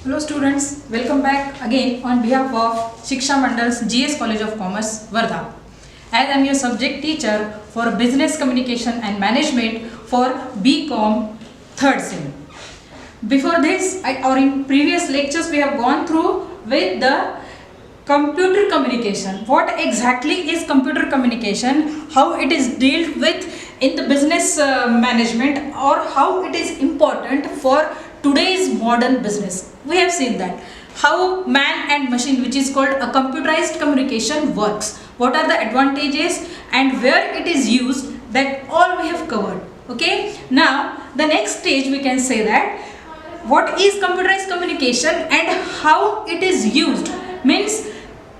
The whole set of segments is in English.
Hello students, welcome back again on behalf of Shiksha Mandal's GS College of Commerce, Wardha. As I am your subject teacher for Business Communication and Management for BCom 3rd Sem. Before this, or in previous lectures, we have gone through with the computer communication. What exactly is computer communication? How it is dealt with in the business management, or how it is important for today's modern business. We have seen that how man and machine, which is called a computerized communication, works. What are the advantages and where it is used, that all we have covered. Okay, now the next stage we can say that what is computerized communication and how it is used, means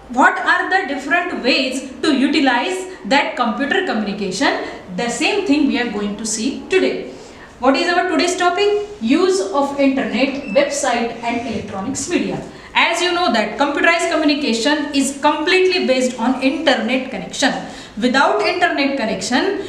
what are the different ways to utilize that computer communication. The same thing we are going to see today. What is our today's topic? Use of internet, website and electronics media. As you know that computerized communication is completely based on internet connection. Without internet connection,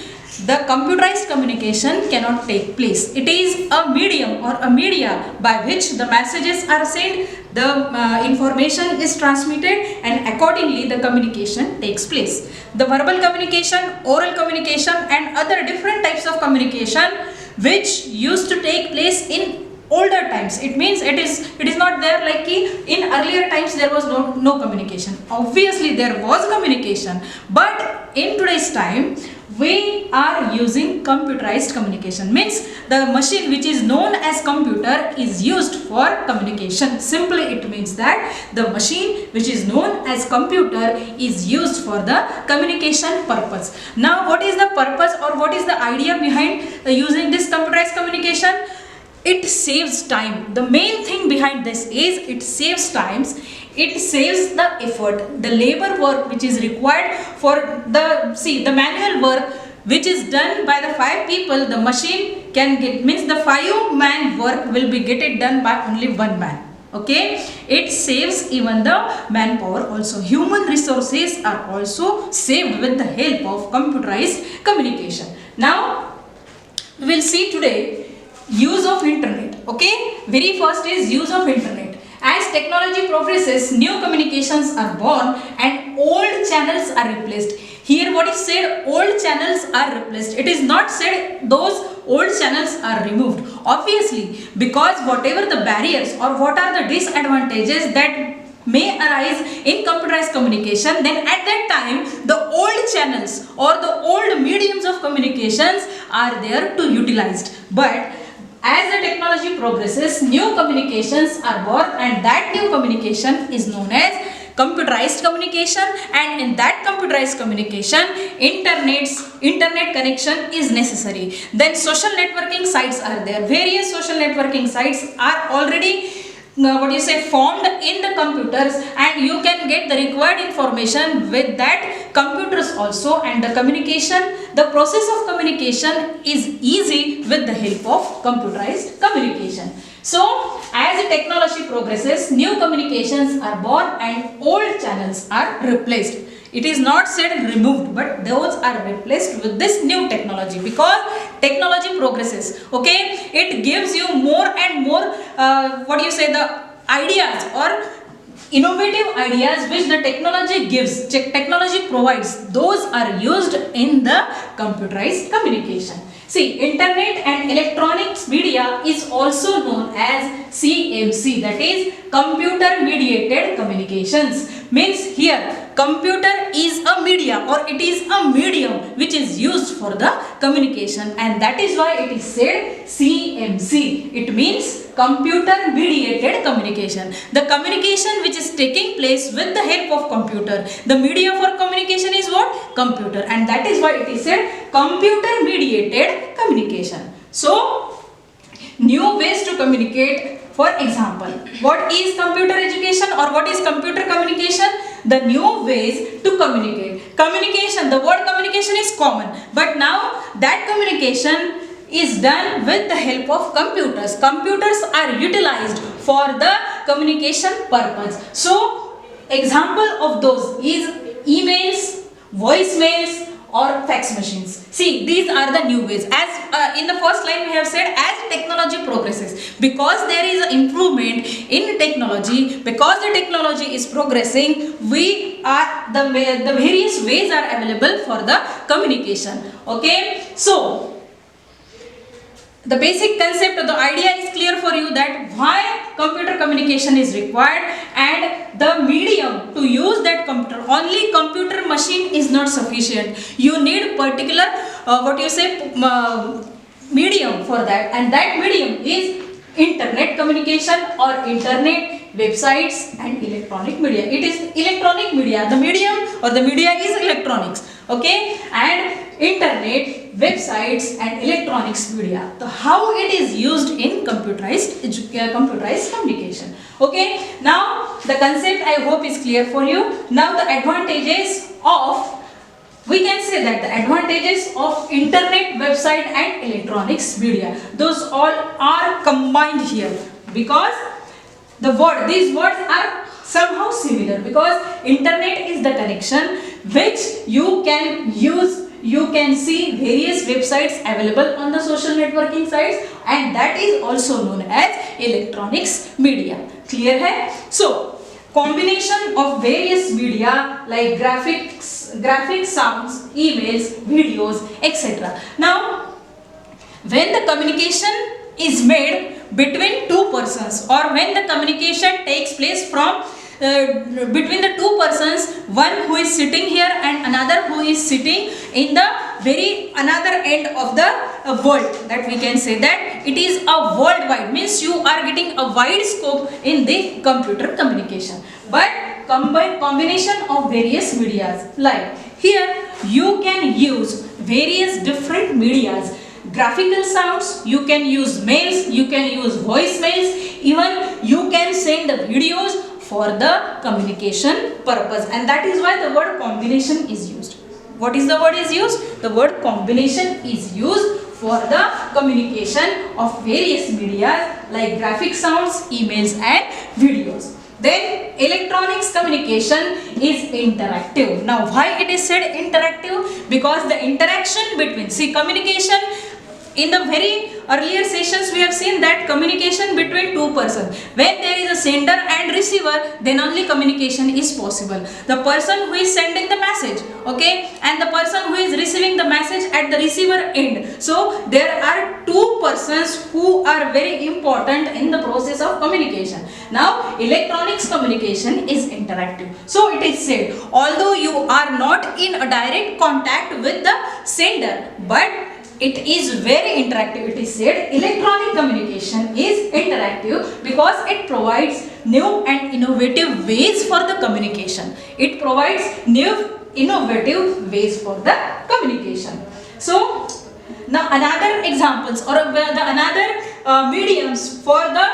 the computerized communication cannot take place. It is a medium or a media by which the messages are sent, the information is transmitted, and accordingly the communication takes place. The verbal communication, oral communication and other different types of communication which used to take place in older times. It means it is not there like in earlier times there was no communication. Obviously there was communication, but in today's time we are using computerized communication, means the machine which is known as computer is used for communication. Simply it means that the machine which is known as computer is used for the communication purpose. Now what is the purpose or what is the idea behind using this computerized communication? It saves time. The main thing behind this is it saves times. It saves the effort, the labor work which is required for the manual work which is done by the 5 people. The machine can get, means the 5-man work will be get it done by only 1 man. Okay, it saves even the manpower also. Human resources are also saved with the help of computerized communication. Now we will see today use of internet. Okay, very first is use of internet. As technology progresses, new communications are born and old channels are replaced. Here what is said, old channels are replaced. It is not said those old channels are removed. Obviously, because whatever the barriers or what are the disadvantages that may arise in computerized communication, then at that time the old channels or the old mediums of communications are there to utilized. But as the technology progresses, new communications are born and that new communication is known as computerized communication, and in that computerized communication internet connection is necessary. Then social networking sites are there. Various social networking sites are already formed in the computers, and you can get the required information with that computers also, and the process of communication is easy with the help of computerized communication. So as the technology progresses, new communications are born and old channels are replaced. It is not said removed, but those are replaced with this new technology, because technology progresses. Okay, it gives you more and more the ideas or innovative ideas which the technology gives, technology provides. Those are used in the computerized communication. See, internet and electronics media is also known as CMC, that is computer mediated communications. Means here computer is a media or it is a medium which is used for the communication, and that is why it is said CMC. It means computer mediated communication. The communication which is taking place with the help of computer. The media for communication is what? Computer, and that is why it is said computer mediated communication. So new ways to communicate. For example, what is computer education or what is computer communication? The new ways to communicate. Communication, the word communication is common, but now that communication is done with the help of computers. Computers are utilized for the communication purpose. So example of those is emails, voicemails, or fax machines. See, these are the new ways. As in the first line we have said, as technology progresses, because there is an improvement in technology, because the technology is progressing, we are the various ways are available for the communication. Okay, so the basic concept, the idea is clear for you that why computer communication is required, and the medium to use that computer. Only computer machine is not sufficient. You need particular medium for that, and that medium is internet communication or internet, websites and electronic media. It is electronic media. The medium or the media is electronics. Okay, and internet, websites and electronics media. So how it is used in computerized communication. Okay, now the concept I hope is clear for you. Now the advantages of, we can say that the advantages of internet, website and electronics media, those all are combined here, because these words are somehow similar, because internet is the connection which you can use. You can see various websites available on the social networking sites, and that is also known as electronics media. Clear hai? So combination of various media like graphics, sounds, emails, videos, etc. Now when the communication is made between two persons, or when the communication takes place from between the two persons, one who is sitting here and another who is sitting in the very another end of the world, that we can say that it is a worldwide, means you are getting a wide scope in the computer communication. But combination of various medias, like here you can use various different medias, graphical sounds, you can use mails, you can use voice mails, even you can send the videos for the communication purpose, and that is why the word combination is used. What is the word is used? The word combination is used for the communication of various media like graphic sounds, emails and videos. Then electronics communication is interactive. Now why it is said interactive? Because the interaction between, see, communication, in the very earlier sessions we have seen that communication between two persons, when there is a sender and receiver, then only communication is possible. The person who is sending the message, okay, and the person who is receiving the message at the receiver end. So there are two persons who are very important in the process of communication. Now electronics communication is interactive. So it is said, although you are not in a direct contact with the sender, but it is very interactive. It is said electronic communication is interactive because it provides new and innovative ways for the communication. It provides new innovative ways for the communication. So now another examples or another mediums for the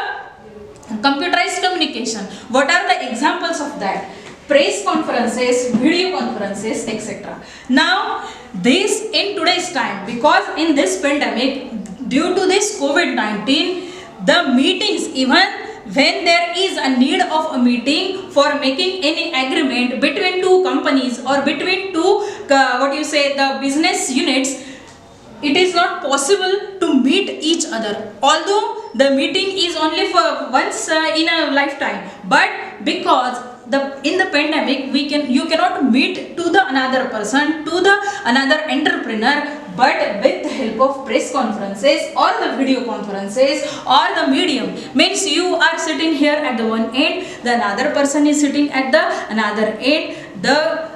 computerized communication. What are the examples of that? Press conferences, video conferences, etc. Now this in today's time, because in this pandemic, due to this COVID-19, the meetings, even when there is a need of a meeting for making any agreement between two companies or between two the business units, it is not possible to meet each other, although the meeting is only for once in a lifetime. But because in the pandemic you cannot meet to the another person, to the another entrepreneur, but with the help of press conferences or the video conferences or the medium, means you are sitting here at the one end, the another person is sitting at the another end, the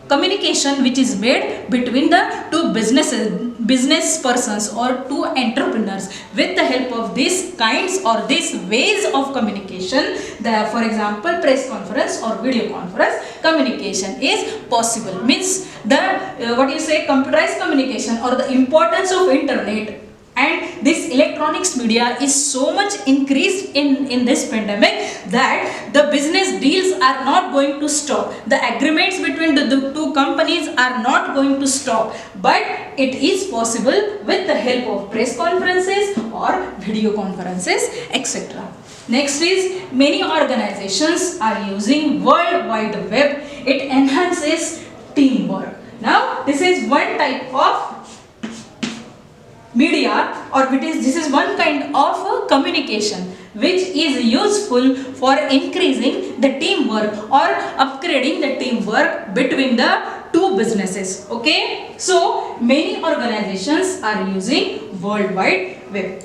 communication which is made between the two business persons or two entrepreneurs, with the help of these kinds or these ways of communication, for example press conference or video conference, communication is possible. Means the computerized communication or the importance of internet and this electronics media is so much increased in this pandemic that the business deals are not going to stop. The agreements between the two companies are not going to stop, but it is possible with the help of press conferences or video conferences, etc. Next is, many organizations are using World Wide Web. It enhances teamwork. Now this is one type of media, or this is one kind of communication which is useful for increasing the teamwork or upgrading the teamwork between the two businesses. Okay, so many organizations are using World Wide Web.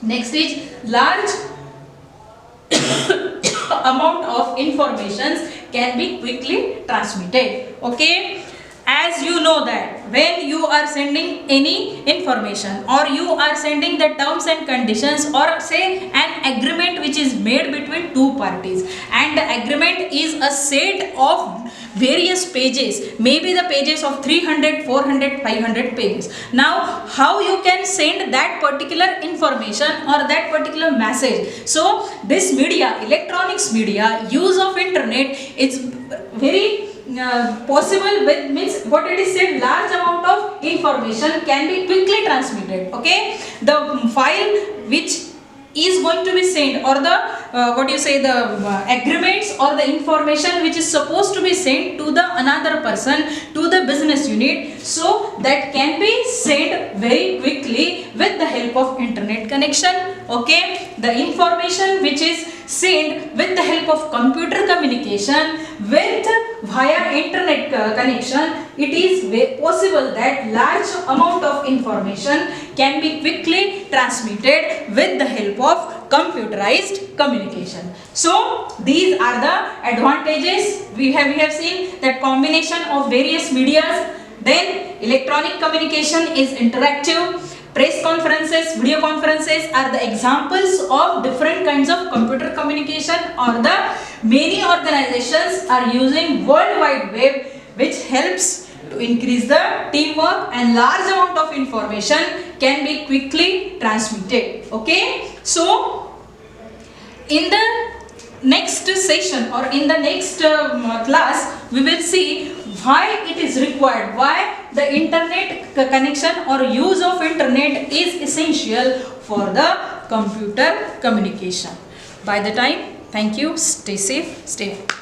Next is large amount of informations can be quickly transmitted. Okay, as you know that when you are sending any information, or you are sending the terms and conditions, or say an agreement which is made between two parties, and the agreement is a set of various pages, maybe the pages of 300, 400, 500 pages. Now how you can send that particular information or that particular message? So this media, electronics media, use of internet, it's very possible with, means what it is said, large amount of information can be quickly transmitted. Okay, the file which is going to be sent, or the agreements or the information which is supposed to be sent to the another person, to the business unit, so that can be sent very quickly with the help of internet connection. Okay, the information which is sent with the help of computer communication with via internet connection, it is possible that large amount of information can be quickly transmitted with the help of computerized communication. So these are the advantages. We have seen that combination of various medias. Then electronic communication is interactive. Press conferences, video conferences are the examples of different kinds of computer communication, or the many organizations are using World Wide Web, which helps to increase the teamwork, and large amount of information can be quickly transmitted. Okay, so in the next session, or in the next class, we will see why it is required, why the internet connection or use of internet is essential for the computer communication. By the time, thank you, stay safe, stay happy.